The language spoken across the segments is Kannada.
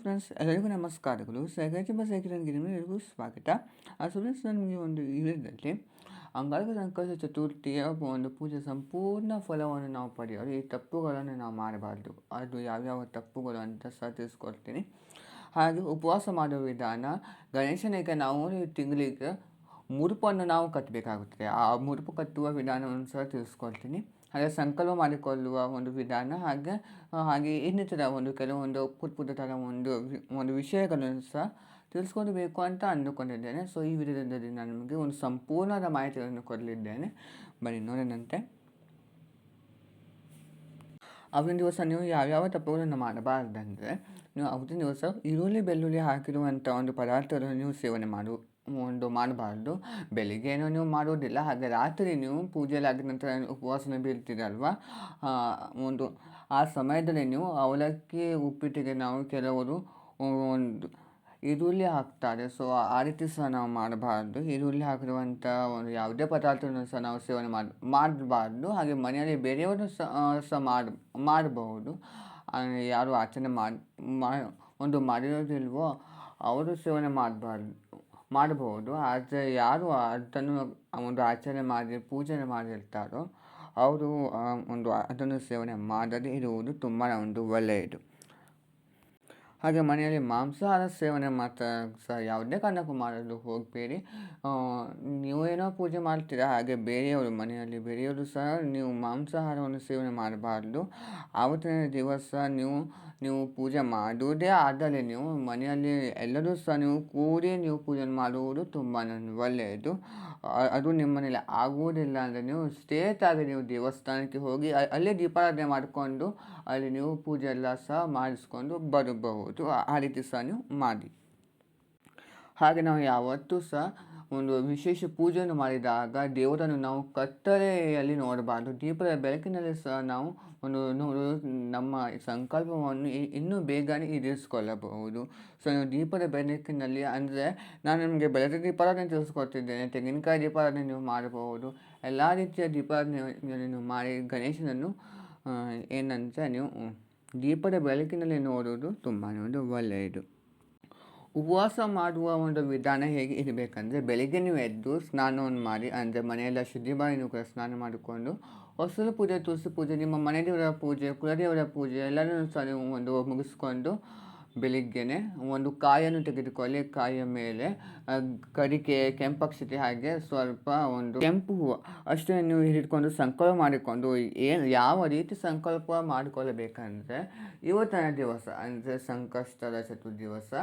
ಫ್ರೆಂಡ್ಸ್, ಎಲ್ಲರಿಗೂ ನಮಸ್ಕಾರಗಳು. ಸಹಜ ಎಲ್ಲರಿಗೂ ಸ್ವಾಗತ. ಫ್ರೆಂಡ್ಸ್, ನನಗೆ ಒಂದು ವಿಡಿಯೋದಲ್ಲಿ ಅಂಗಾರಕ ಸಂಕಷ್ಟ ಚತುರ್ಥಿಯ ಒಂದು ಪೂಜೆ ಸಂಪೂರ್ಣ ಫಲವನ್ನು ನಾವು ಪಡೆಯೋದು, ಈ ತಪ್ಪುಗಳನ್ನು ನಾವು ಮಾಡಬಾರ್ದು. ಅದು ಯಾವ್ಯಾವ ತಪ್ಪುಗಳು ಅಂತ ತಿಳಿಸ್ಕೊಡ್ತೀನಿ. ಹಾಗೆ ಉಪವಾಸ ಮಾಡುವ ವಿಧಾನ, ಗಣೇಶನಿಗೆ ನಾವು ತಿಂಗಳಿಗೆ ಮುಡುಪನ್ನು ನಾವು ಕಟ್ಟಬೇಕಾಗುತ್ತದೆ. ಆ ಮುಡುಪು ಕಟ್ಟುವ ವಿಧಾನವನ್ನು ಸಹ ತಿಳಿಸ್ಕೊಳ್ತೀನಿ. ಹಾಗೆ ಸಂಕಲ್ಪ ಮಾಡಿಕೊಳ್ಳುವ ಒಂದು ವಿಧಾನ, ಹಾಗೆ ಇನ್ನಿತರ ಕೆಲವೊಂದು ಪುಟ್ಟ ಥರ ಒಂದು ವಿಷಯಗಳನ್ನು ಸಹ ತಿಳಿಸ್ಕೊಳ್ಬೇಕು ಅಂತ ಅಂದುಕೊಂಡಿದ್ದೇನೆ. ಸೊ ಈ ವಿಡಿಯೋದಲ್ಲಿ ನಾನು ನಿಮಗೆ ಒಂದು ಸಂಪೂರ್ಣದ ಮಾಹಿತಿಯನ್ನು ಕೊಡಲಿದ್ದೇನೆ. ಬನ್ನಿ ನೋಡೋಣಂತೆ. ಅವತ್ತಿನ ದಿವಸ ನೀವು ಯಾವ್ಯಾವ ತಪ್ಪುಗಳನ್ನು ಮಾಡಬಾರ್ದಂದರೆ, ನೀವು ಅವತ್ತಿನ ದಿವಸ ಈರುಳ್ಳಿ ಬೆಳ್ಳುಳ್ಳಿ ಹಾಕಿರುವಂಥ ಒಂದು ಪದಾರ್ಥಗಳನ್ನು ನೀವು ಸೇವನೆ ಮಾಡಬಾರ್ದು. ಬೆಳಿಗ್ಗೆನೂ ನೀವು ಮಾಡೋದಿಲ್ಲ, ಹಾಗೆ ರಾತ್ರಿ ನೀವು ಪೂಜೆಯಲ್ಲಿ ಆಗಿದ ನಂತರ ಉಪವಾಸನ ಬೀಳ್ತೀರಲ್ವ, ಆ ಸಮಯದಲ್ಲಿ ನೀವು ಅವಲಕ್ಕಿ ಉಪ್ಪಿಟ್ಟಿಗೆ ನಾವು ಕೆಲವರು ಒಂದು ಈರುಳ್ಳಿ ಹಾಕ್ತಾರೆ. ಸೊ ಆ ರೀತಿ ಸಹ ನಾವು ಮಾಡಬಾರ್ದು. ಈರುಳ್ಳಿ ಹಾಕಿರುವಂಥ ಒಂದು ಯಾವುದೇ ಪದಾರ್ಥವನ್ನು ಸಹ ನಾವು ಸೇವನೆ ಮಾಡಬಾರ್ದು. ಹಾಗೆ ಮನೆಯಲ್ಲಿ ಬೇರೆಯವರು ಸಹ ಮಾಡಬಹುದು. ಯಾರು ಆಚರಣೆ ಮಾಡಿರೋದಿಲ್ವೋ ಅವರು ಸೇವನೆ ಮಾಡಬಹುದು. ಆದರೆ ಯಾರು ಅದನ್ನು ಆಚರಣೆ ಪೂಜೆ ಮಾಡಿರ್ತಾರೋ ಅವರು ಅದನ್ನು ಸೇವನೆ ಮಾಡದೇ ಇರುವುದು ತುಂಬ ಒಳ್ಳೆಯದು. ಹಾಗೆ ಮನೆಯಲ್ಲಿ ಮಾಂಸಾಹಾರ ಸೇವನೆ ಮಾತ್ರ ಸಹ ಯಾವುದೇ ಕಾರಣಕ್ಕೂ ಮಾಡಲು ಹೋಗಬೇಡಿ. ನೀವೇನೋ ಪೂಜೆ ಮಾಡ್ತೀರಾ, ಹಾಗೆ ಮನೆಯಲ್ಲಿ ಬೇರೆಯವರು ಸಹ ನೀವು ಮಾಂಸಾಹಾರವನ್ನು ಸೇವನೆ ಮಾಡಬಾರ್ದು. ಆವತ್ತಿನ ದಿವಸ ನೀವು ಪೂಜೆ ಮಾಡುವುದೇ ಆದಲ್ಲಿ ನೀವು ಮನೆಯಲ್ಲಿ ಎಲ್ಲರೂ ಸಹ ನೀವು ಕೂಡಿ ನೀವು ಪೂಜೆ ಮಾಡುವುದು ತುಂಬ ಒಳ್ಳೆಯದು. ಅದು ನಿಮ್ಮ ಮನೇಲಿ ಆಗುವುದಿಲ್ಲ ಅಂದರೆ ನೀವು ಸ್ಟ್ರೇಟಾಗಿ ನೀವು ದೇವಸ್ಥಾನಕ್ಕೆ ಹೋಗಿ ಅಲ್ಲೇ ದೀಪಾರಾಧನೆ ಮಾಡಿಕೊಂಡು ಅಲ್ಲಿ ನೀವು ಪೂಜೆ ಎಲ್ಲ ಸಹ ಮಾಡಿಸ್ಕೊಂಡು ಬರಬಹುದು. ಆ ರೀತಿ ಸಹ ನೀವು ಮಾಡಿ. ಹಾಗೆ ನಾವು ಯಾವತ್ತೂ ಸಹ ಒಂದು ವಿಶೇಷ ಪೂಜೆಯನ್ನು ಮಾಡಿದಾಗ ದೇವರನ್ನು ನಾವು ಕತ್ತಲೆಯಲ್ಲಿ ನೋಡಬಾರ್ದು. ದೀಪದ ಬೆಳಕಿನಲ್ಲಿ ಸಹ ನಾವು ನಮ್ಮ ಸಂಕಲ್ಪವನ್ನು ಇನ್ನೂ ಬೇಗನೆ ಈಡೇರಿಸಿಕೊಳ್ಳಬಹುದು. ಸೊ ನೀವು ದೀಪದ ಬೆಳಕಿನಲ್ಲಿ ಅಂದರೆ ನಾನು ನಿಮಗೆ ಬೆಳಗ್ಗೆ ದೀಪಾರಾಧನೆ ತಿಳಿಸ್ಕೊಡ್ತಿದ್ದೇನೆ. ತೆಂಗಿನಕಾಯಿ ದೀಪಾರಾಧನೆ ನೀವು ಮಾಡಬಹುದು. ಎಲ್ಲ ರೀತಿಯ ದೀಪಾರಾಧನೆಯನ್ನು ನೀವು ಮಾಡಿ ಗಣೇಶನನ್ನು ಏನಂದರೆ ನೀವು ದೀಪದ ಬೆಳಕಿನಲ್ಲಿ ನೋಡುವುದು ತುಂಬ ಒಳ್ಳೆಯದು. ಉಪವಾಸ ಮಾಡುವ ಒಂದು ವಿಧಾನ ಹೇಗೆ ಇರಬೇಕಂದ್ರೆ, ಬೆಳಿಗ್ಗೆ ನೀವು ಎದ್ದು ಸ್ನಾನವನ್ನು ಮಾಡಿ, ಅಂದರೆ ಮನೆಯೆಲ್ಲ ಶುದ್ಧಿ ಮಾಡಿ ನೀವು ಕೂಡ ಸ್ನಾನ ಮಾಡಿಕೊಂಡು ಹೊಸಲು ಪೂಜೆ, ತುಳಸಿ ಪೂಜೆ, ನಿಮ್ಮ ಮನೆ ದೇವರ ಪೂಜೆ, ಕುಲದೇವರ ಪೂಜೆ ಎಲ್ಲರೂ ಸಹ ನೀವು ಮುಗಿಸ್ಕೊಂಡು ಬೆಳಿಗ್ಗೆನೆ ಒಂದು ಕಾಯನ್ನು ತೆಗೆದುಕೊಳ್ಳಿ. ಕಾಯಿಯ ಮೇಲೆ ಕರಿಕೆ, ಕೆಂಪಕ್ಷತೆ, ಹಾಗೆ ಸ್ವಲ್ಪ ಕೆಂಪು ಹೂವು ಅಷ್ಟೇ ನೀವು ಹಿಡಿದುಕೊಂಡು ಸಂಕಲ್ಪ ಮಾಡಿಕೊಂಡು ಯಾವ ರೀತಿ ಸಂಕಲ್ಪ ಮಾಡಿಕೊಳ್ಳಬೇಕಂದ್ರೆ, ಇವತ್ತಿನ ದಿವಸ ಅಂದರೆ ಸಂಕಷ್ಟದ ಚತುರ್ಥಿ ದಿವಸ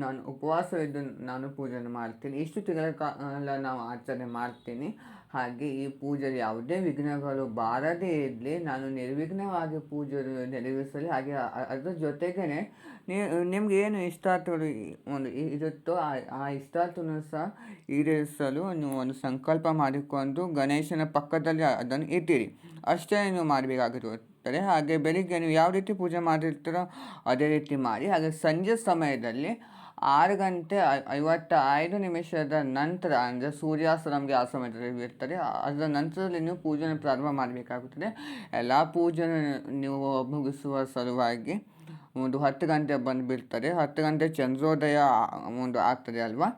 ನಾನು ಉಪವಾಸವಿದ್ದು ನಾನು ಪೂಜೆಯನ್ನು ಮಾಡ್ತೀನಿ. ಇಷ್ಟು ತಿಂಗಳ ಕಾಲ ನಾವು ಆಚರಣೆ ಮಾಡ್ತೀನಿ. ಹಾಗೆ ಈ ಪೂಜೆಯಲ್ಲಿ ಯಾವುದೇ ವಿಘ್ನಗಳು ಬಾರದೇ ಇರಲಿ, ನಾನು ನಿರ್ವಿಘ್ನವಾಗಿ ಪೂಜೆ ನೆರವೇರಿಸಲಿ. ಹಾಗೆ ಅದರ ಜೊತೆಗೇ ನಿಮ್ಗೆ ಏನು ಇಷ್ಟಾರ್ಥಗಳು ಇರುತ್ತೋ ಆ ಇಷ್ಟಾರ್ಥವನ್ನು ಸಹ ಈಡೇರಿಸಲು ನೀವು ಒಂದು ಸಂಕಲ್ಪ ಮಾಡಿಕೊಂಡು ಗಣೇಶನ ಪಕ್ಕದಲ್ಲಿ ಅದನ್ನು ಇಟ್ಟಿರಿ. ಅಷ್ಟೇ ನೀವು ಮಾಡಬೇಕಾಗಿರುತ್ತದೆ. ಹಾಗೆ ಬೆಳಿಗ್ಗೆ ನೀವು ಯಾವ ರೀತಿ ಪೂಜೆ ಮಾಡಿರ್ತೀರೋ ಅದೇ ರೀತಿ ಮಾಡಿ. ಹಾಗೆ ಸಂಜೆ ಸಮಯದಲ್ಲಿ 6:55 ನಂತರ, ಅಂದರೆ ಸೂರ್ಯಾಸ್ತ ನಮಗೆ ಆ ಸಮಯದಲ್ಲಿ ಇರ್ತದೆ, ಅದರ ನಂತರದಲ್ಲಿ ನೀವು ಪೂಜೆಯನ್ನು ಪ್ರಾರಂಭ ಮಾಡಬೇಕಾಗುತ್ತದೆ. ಎಲ್ಲ ಪೂಜೆಯನ್ನು ನೀವು ಮುಗಿಸುವ ಸಲುವಾಗಿ 10 ಗಂಟೆ ಬಂದುಬಿಡ್ತದೆ. 10 ಗಂಟೆ ಚಂದ್ರೋದಯ ಆಗ್ತದೆ ಅಲ್ವಾ.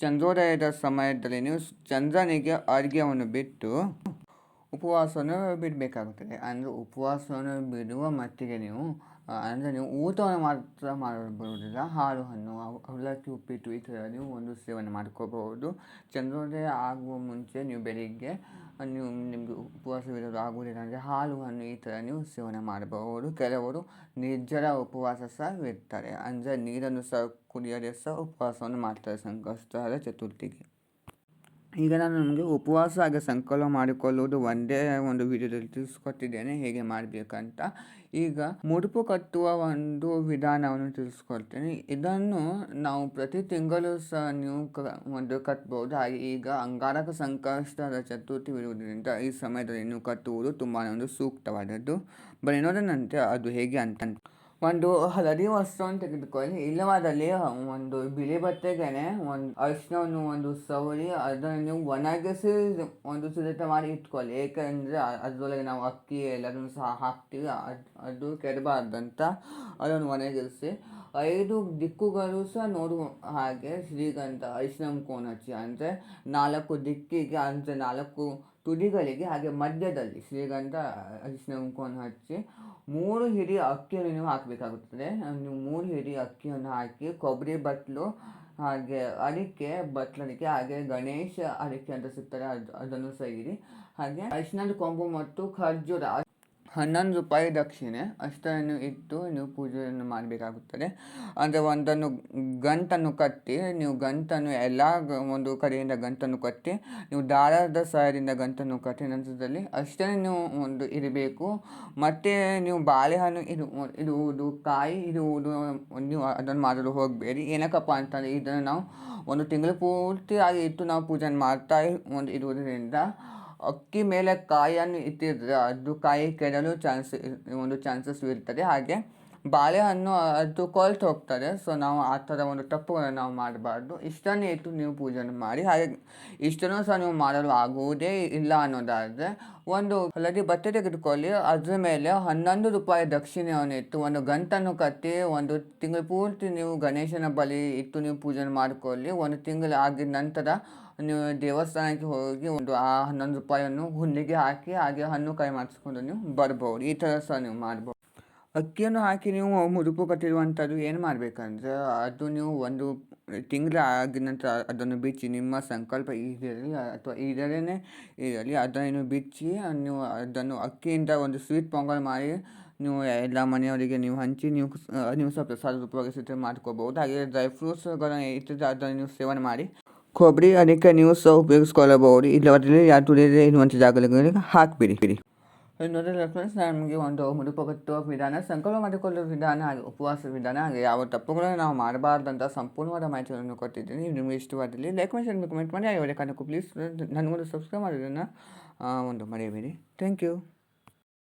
ಚಂದ್ರೋದಯದ ಸಮಯದಲ್ಲಿ ನೀವು ಚಂದ್ರನಿಗೆ ಅರ್ಘ್ಯವನ್ನು ಬಿಟ್ಟು ಉಪವಾಸವನ್ನು ಬಿಡಬೇಕಾಗುತ್ತದೆ. ಅಂದರೆ ಉಪವಾಸವನ್ನು ಬಿಡುವ ಮಟ್ಟಿಗೆ ನೀವು ಊಟವನ್ನು ಮಾತ್ರ ಬರುವುದಿಲ್ಲ. ಹಾಲು ಹಣ್ಣು, ಅವಲಕ್ಕಿ ಉಪ್ಪಿಟ್ಟು ಈ ಥರ ನೀವು ಸೇವನೆ ಮಾಡ್ಕೋಬಹುದು. ಚಂದ್ರೋದಯ ಆಗುವ ಮುಂಚೆ ನೀವು ಬೆಳಿಗ್ಗೆ ನಿಮಗೆ ಉಪವಾಸವಿರೋದು ಆಗುವುದಿಲ್ಲ ಅಂದರೆ ಹಾಲು ಹಣ್ಣು ಈ ಥರ ನೀವು ಸೇವನೆ ಮಾಡಬಹುದು. ಕೆಲವರು ನಿರ್ಜಲ ಉಪವಾಸ ಸಹ ಇರ್ತಾರೆ, ಅಂದರೆ ನೀರನ್ನು ಸಹ ಕುಡಿಯದೆ ಸಹ ಉಪವಾಸವನ್ನು ಮಾಡ್ತಾರೆ ಸಂಕಷ್ಟದ ಚತುರ್ಥಿಗೆ. ಈಗ ನಾನು ನಿಮಗೆ ಉಪವಾಸ ಹಾಗೆ ಸಂಕಲ್ಪ ಮಾಡಿಕೊಳ್ಳುವುದು ಒಂದೇ ಒಂದು ವಿಡಿಯೋದಲ್ಲಿ ತಿಳಿಸ್ಕೊಟ್ಟಿದ್ದೇನೆ ಹೇಗೆ ಮಾಡಬೇಕಂತ. ಈಗ ಮುಡುಪು ಕಟ್ಟುವ ಒಂದು ವಿಧಾನವನ್ನು ತಿಳಿಸ್ಕೊಡ್ತೇನೆ. ಇದನ್ನು ನಾವು ಪ್ರತಿ ತಿಂಗಳು ಸಹ ನೀವು ಕಟ್ಬೋದು. ಹಾಗೆ ಈಗ ಅಂಗಾರಕ ಸಂಕಷ್ಟದ ಚತುರ್ಥಿ ಇರುವುದರಿಂದ ಈ ಸಮಯದಲ್ಲಿ ನೀವು ಕಟ್ಟುವುದು ತುಂಬ ಸೂಕ್ತವಾದದ್ದು. ಬನ್ನಿ ನೋಡೋಣಂತೆ ಅದು ಹೇಗೆ ಅಂತ. ಒಂದು ಹಳದಿ ವಸ್ತ್ರವನ್ನು ತೆಗೆದುಕೊಳ್ಳಿ. ಇಲ್ಲವಾದಲ್ಲಿ ಒಂದು ಬಿಳಿ ಬಟ್ಟೆಗೆ ಅರಿಶಿನವನ್ನು ಸವರಿ ಅದನ್ನು ನೀವು ಒಣಗಿಸಿ ಸಿದ್ಧತೆ ಮಾಡಿ ಇಟ್ಕೊಳ್ಳಿ. ಏಕೆಂದರೆ ಅದರೊಳಗೆ ನಾವು ಅಕ್ಕಿ ಎಲ್ಲದನ್ನು ಸಹ ಹಾಕ್ತೀವಿ, ಅದು ಕೆಡಬಾರ್ದಂತ ಅದನ್ನು ಒಣಗಿಸಿ 5 ದಿಕ್ಕುಗಳು ಸಹ ನೋಡುವ ಹಾಗೆ ಶ್ರೀಗಂಧ ಅರಿಶಿನ ಕೋನ್ ಹಚ್ಚಿ, ಅಂದರೆ 4 ದಿಕ್ಕಿಗೆ, ಅಂದರೆ 4 ತುದಿಗಳಿಗೆ, ಹಾಗೆ ಮಧ್ಯದಲ್ಲಿ ಶ್ರೀಗಂಧ ಅರಿಶಿನ ಕೋನ್ ಹಚ್ಚಿ 3 ಹಿಡಿ ಅಕ್ಕಿಯನ್ನು ನೀವು ಹಾಕಬೇಕಾಗುತ್ತದೆ. ನೀವು 3 ಹಿಡಿ ಅಕ್ಕಿಯನ್ನು ಹಾಕಿ ಕೊಬ್ಬರಿ ಬಟ್ಲು, ಹಾಗೆ ಅಡಿಕೆ ಬಟ್ಲಡಿಕೆ, ಹಾಗೆ ಗಣೇಶ ಅಡಿಕೆ ಅಂತ ಸಿಗ್ತದೆ, ಅದನ್ನು ಸಹಿರಿ. ಹಾಗೆ ಅರಿಶಿನದ ಕೊಂಬು ಮತ್ತು ಖರ್ಜೂರ 11 ರೂಪಾಯಿ ದಕ್ಷಿಣೆ ಅಷ್ಟನ್ನು ಇಟ್ಟು ನೀವು ಪೂಜೆಯನ್ನು ಮಾಡಬೇಕಾಗುತ್ತದೆ. ಅಂದರೆ ಒಂದನ್ನು ಗಂಟನ್ನು ಕಟ್ಟಿ, ನೀವು ಗಂಟನ್ನು ಎಲ್ಲ ಒಂದು ಕಡೆಯಿಂದ ಗಂಟನ್ನು ಕಟ್ಟಿ, ನೀವು ದಾರದ ಸಹಾಯದಿಂದ ಗಂಟನ್ನು ಕಟ್ಟಿ ನಂತರದಲ್ಲಿ ಅಷ್ಟೇ ನೀವು ಒಂದು ಇರಬೇಕು. ಮತ್ತು ನೀವು ಬಾಳೆಹಣ್ಣು ಇಡುವುದು, ಕಾಯಿ ಇಡುವುದು ನೀವು ಅದನ್ನು ಮಾಡಲು ಹೋಗಬೇಡಿ. ಏನಕ್ಕಪ್ಪ ಅಂತಂದರೆ ಇದನ್ನು ನಾವು ಒಂದು ತಿಂಗಳು ಪೂರ್ತಿಯಾಗಿ ಇಟ್ಟು ನಾವು ಪೂಜೆ ಮಾಡ್ತಾ ಇರುವುದರಿಂದ ಅಕ್ಕಿ ಮೇಲೆ ಕಾಯನ್ನು ಇಟ್ಟಿದ್ರೆ ಅದು ಕಾಯಿ ಕೆಡಲು ಚಾನ್ಸಸ್ ಇರ್ತದೆ. ಹಾಗೆ ಬಾಳೆಹಣ್ಣು ಅದು ಕೊಳ್ತು ಹೋಗ್ತದೆ. ಸೊ ನಾವು ಆ ಥರ ಒಂದು ತಪ್ಪುಗಳನ್ನು ನಾವು ಮಾಡಬಾರ್ದು. ಇಷ್ಟನ್ನೇ ಇಟ್ಟು ನೀವು ಪೂಜೆಯನ್ನು ಮಾಡಿ. ಹಾಗೆ ಇಷ್ಟನ್ನು ಸಹ ನೀವು ಮಾಡಲು ಆಗುವುದೇ ಇಲ್ಲ ಅನ್ನೋದಾದರೆ ಒಂದು ಹಳದಿ ಬಟ್ಟೆ ತೆಗೆದುಕೊಳ್ಳಿ, ಅದ್ರ ಮೇಲೆ 11 ರೂಪಾಯಿ ದಕ್ಷಿಣೆಯನ್ನು ಇಟ್ಟು ಒಂದು ಗಂಟನ್ನು ಕಟ್ಟಿ ಒಂದು ತಿಂಗಳು ಪೂರ್ತಿ ನೀವು ಗಣೇಶನ ಬಳಿ ಇಟ್ಟು ನೀವು ಪೂಜೆ ಮಾಡಿಕೊಳ್ಳಿ. ಒಂದು ತಿಂಗಳು ಆಗಿದ ನಂತರ ನೀವು ದೇವಸ್ಥಾನಕ್ಕೆ ಹೋಗಿ ಒಂದು ಆ 11 ರೂಪಾಯಿಯನ್ನು ಹುಂಡಿಗೆ ಹಾಕಿ, ಹಾಗೆ ಹಣ್ಣು ಕಾಯಿ ಮಾಡಿಸ್ಕೊಂಡು ನೀವು ಬರ್ಬೋದು. ಈ ಥರ ಸಹ ನೀವು ಮಾಡ್ಬೋದು. ಅಕ್ಕಿಯನ್ನು ಹಾಕಿ ನೀವು ಮುಡುಪು ಕಟ್ಟಿರುವಂಥದ್ದು ಏನು ಮಾಡಬೇಕಂದ್ರೆ, ಅದು ನೀವು ಒಂದು ತಿಂಗಳು ಆಗಿದ ನಂತರ ಅದನ್ನು ಬಿಚ್ಚಿ, ನಿಮ್ಮ ಸಂಕಲ್ಪ ಈಡೇರಲಿ ಅಥವಾ ಈಡೇರೇ ಇರಲಿ, ಅದನ್ನು ಬಿಚ್ಚಿ ನೀವು ಅದನ್ನು ಅಕ್ಕಿಯಿಂದ ಒಂದು ಸ್ವೀಟ್ ಪೊಂಗಲ್ ಮಾಡಿ ನೀವು ಎಲ್ಲ ಮನೆಯವರಿಗೆ ನೀವು ಹಂಚಿ ನೀವು ಸಹ ಪ್ರಸಾದ ರೂಪವಾಗಿ ಸಿದ್ಧ ಮಾಡ್ಕೋಬೋದು. ಹಾಗೆ ಡ್ರೈ ಫ್ರೂಟ್ಸ್ಗಳನ್ನು ಇಟ್ಟಿದ್ರೆ ಅದನ್ನು ನೀವು ಸೇವನೆ ಮಾಡಿ. ಕೊಬ್ಬರಿ ಅದಕ್ಕೆ ನೀವು ಸಹ ಉಪಯೋಗಿಸ್ಕೊಳ್ಳಬಹುದು. ಇಲ್ಲವಾದರೆ ಯಾರು ತುಳಿಯದೇ ಇರುವಂಥ ಜಾಗಗಳಿಗೆ ಹಾಕಿಬಿಡಿ. ನೋಡಿದ್ರೆ ಫ್ರೆಂಡ್ಸ್, ನಮಗೆ ಒಂದು ಮುಡುಪು ಕಟ್ಟುವ ವಿಧಾನ, ಸಂಕಲ್ಪ ಮಾಡಿಕೊಳ್ಳುವ ವಿಧಾನ, ಹಾಗೆ ಉಪವಾಸ ವಿಧಾನ, ಹಾಗೆ ಯಾವ ತಪ್ಪುಗಳನ್ನು ನಾವು ಮಾಡಬಾರ್ದಂತ ಸಂಪೂರ್ಣವಾದ ಮಾಹಿತಿಯನ್ನು ಕೊಟ್ಟಿದ್ದೀನಿ. ನಿಮಗೆ ಇಷ್ಟವಾದಲ್ಲಿ ಲೈಕ್ ಮಾಡಿ, ಶೇರ್ ಕಮೆಂಟ್ ಮಾಡಿ. ಯಾವುದೇ ಕಾರಣಕ್ಕೂ ಪ್ಲೀಸ್ ನನಗೊಂದು ಸಬ್ಸ್ಕ್ರೈಬ್ ಮಾಡೋದನ್ನು ಒಂದು ಮರೆಯಬೇಡಿ. Thank you.